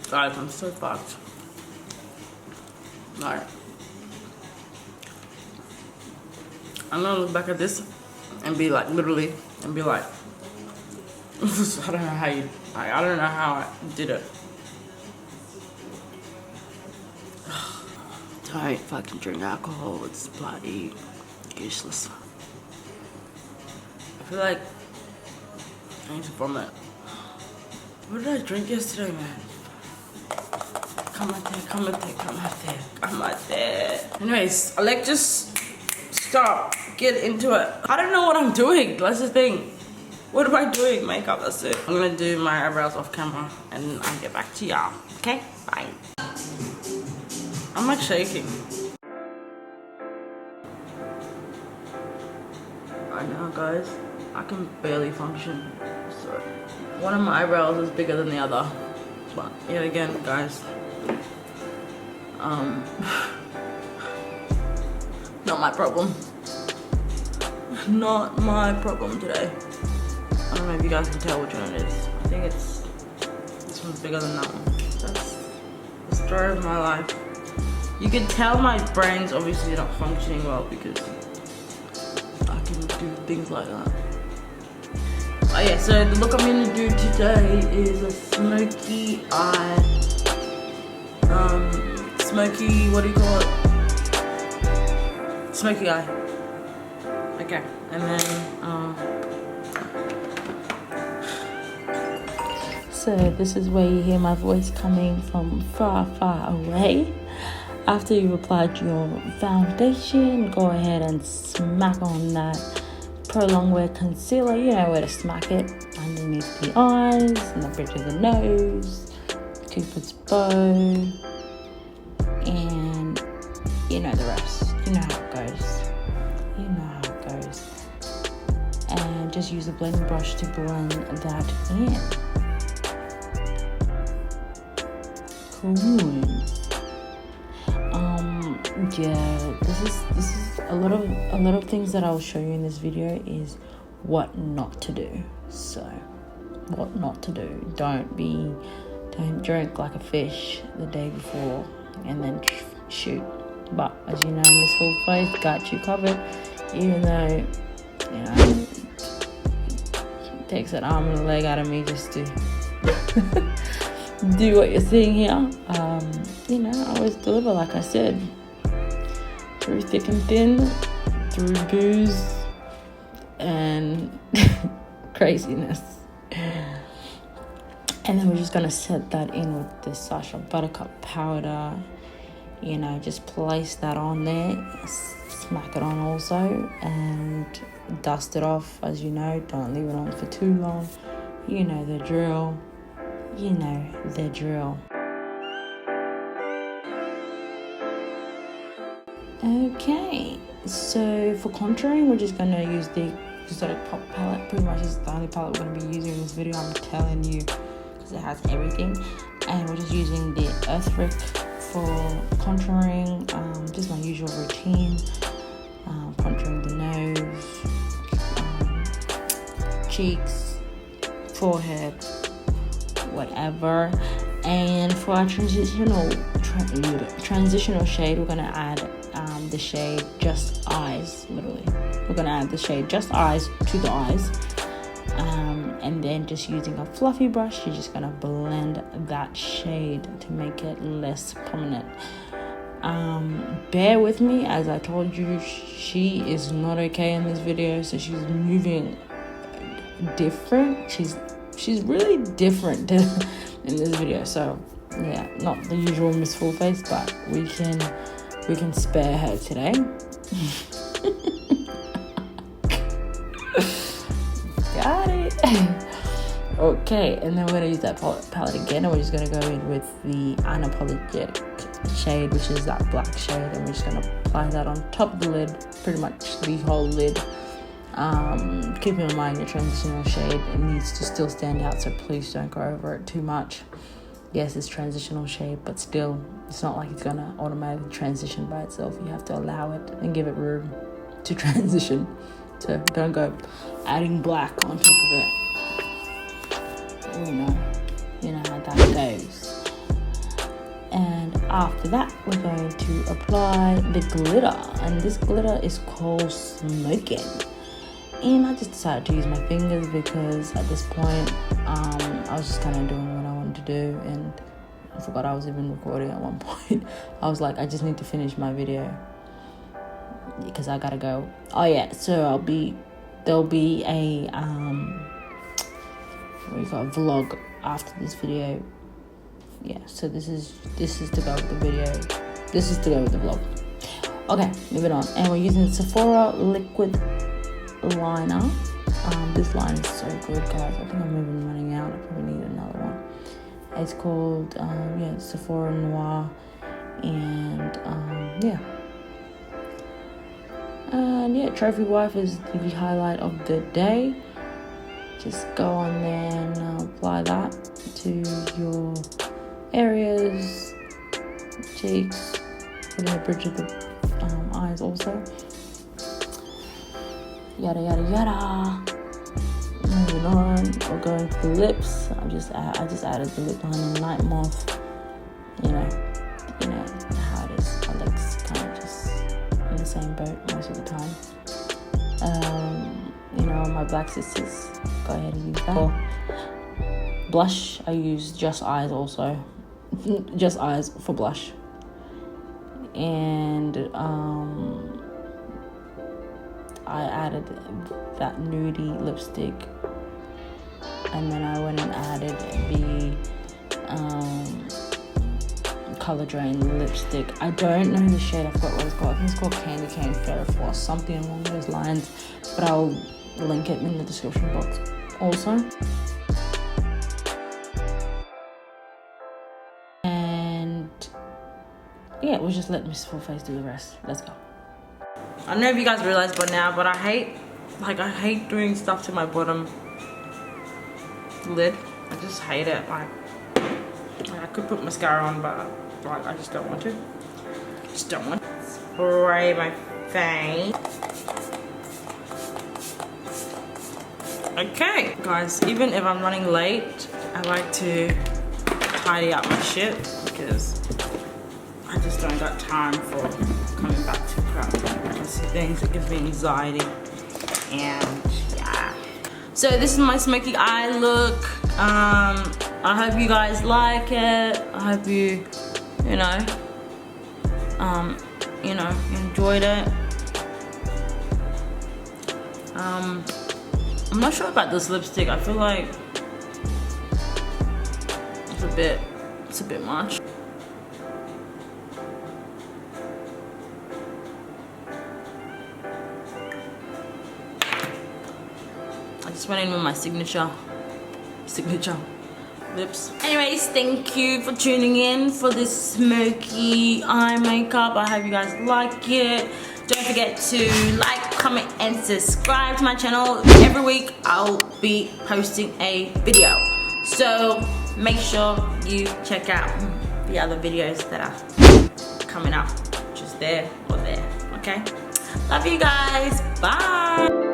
Guys, I'm so fucked. Like, I'm gonna look back at this and be like, literally, and be like, I don't know how you, I don't know how I did it. Don't fucking drink alcohol, it's bloody useless. I feel like I need to vomit. What did I drink yesterday, man? Come on there. Anyways, like, just stop. Get into it. I don't know what I'm doing. That's the thing. What am I doing? Makeup, that's it. I'm gonna do my eyebrows off camera and I'll get back to y'all. Okay? Bye. I'm like shaking. Right now, guys, I can barely function. So, one of my eyebrows is bigger than the other. But yet again, guys, not my problem. Not my problem today. I don't know if you guys can tell which one it is. I think it's, this one's bigger than that one. That's the story of my life. You can tell my brain's obviously not functioning well because I can do things like that. Oh yeah, so the look I'm gonna do today is a smoky eye. Smoky, what do you call it? Smoky eye. Okay, and then so this is where you hear my voice coming from far, far away. After you've applied your foundation, go ahead and smack on that Pro Longwear concealer. You know where to smack it. Underneath the eyes, and the bridge of the nose, Cupid's bow, and you know the rest. You know how it goes. You know how it goes. And just use a blending brush to blend that in. Cool. Yeah, this is a lot of things that I'll show you in this video is what not to do. So what not to do. Don't drink like a fish the day before and then shoot. But as you know, MsFullFace got you covered, even though, you know, it takes an arm and a leg out of me just to do what you're seeing here. You know, I always deliver, like I said, through thick and thin, through booze and craziness. And then we're just gonna set that in with this Sacha Buttercup powder. You know, just place that on there, smack it on also, and dust it off. As you know, don't leave it on for too long. You know the drill. You know the drill. Okay, so for contouring, we're just gonna use the exotic pop palette. Pretty much is the only palette we're gonna be using in this video, I'm telling you, because it has everything. And we're just using the Earthrick for contouring, just my usual routine, contouring the nose, cheeks, forehead, whatever. And for our transitional shade, we're gonna add the shade Just Eyes. Literally, we're gonna add the shade Just Eyes to the eyes, and then just using a fluffy brush, you're just gonna blend that shade to make it less prominent. Bear with me, as I told you, she is not okay in this video, so she's moving different. She's really different in this video, so yeah, not the usual MsFullFace, but we can spare her today. Got it. Okay, and then we're gonna use that palette again, and we're just gonna go in with the Unapologetic shade, which is that black shade, and we're just gonna apply that on top of the lid, pretty much the whole lid. Keeping in mind your transitional shade, it needs to still stand out, so please don't go over it too much. Yes, it's transitional shade, but still, it's not like it's gonna automatically transition by itself. You have to allow it and give it room to transition. So don't go adding black on top of it. You know how that goes. after that, we're going to apply the glitter, and this glitter is called Smokin. And I just decided to use my fingers because at this point, I was just kind of doing what I wanted to do, and I forgot I was even recording at one point. I was like, I just need to finish my video because I gotta go. Oh yeah, so there'll be a vlog after this video. Yeah, so this is to go with the video. This is to go with the vlog. Okay, moving on. And we're using Sephora liquid liner. This line is so good, guys. I think I'm even running out. I probably need another one. It's called Sephora Noir, and Trophy Wife is the highlight of the day. Just go on there and apply that to your areas, cheeks, put in the bridge of the eyes also. Yada yada yada. Moving on, we're going to the lips. I just added the lip liner Night Moth. You know how it is. My legs kind of just in the same boat most of the time. My black sisters, go ahead and use that. For blush, I use Just Eyes also. Just Eyes for blush. And I added that nudie lipstick, and then I went and added the Colourdraine lipstick. I don't know the shade. I forgot what it's called. I think it's called Candy Cane Ferrous or something along those lines, but I'll link it in the description box also. And yeah, we'll just let MsFullFace do the rest. Let's go. I don't know if you guys realize by now, but I hate doing stuff to my bottom lid. I just hate it. Like I could put mascara on, but I just don't want to. Just don't want to spray my face. Okay, guys, even if I'm running late, I like to tidy up my shit because I just don't got time for coming back to crap. I see things that gives me anxiety, and yeah. So this is my smoky eye look. I hope you guys like it. I hope you enjoyed it. I'm not sure about this lipstick. I feel like it's a bit much. I just went in with my signature lips. Anyways, thank you for tuning in for this smoky eye makeup. I hope you guys like it. Don't forget to like, comment, and subscribe to my channel. Every week I'll be posting a video, so make sure you check out the other videos that are coming up, just there or there. Okay, love you guys. Bye.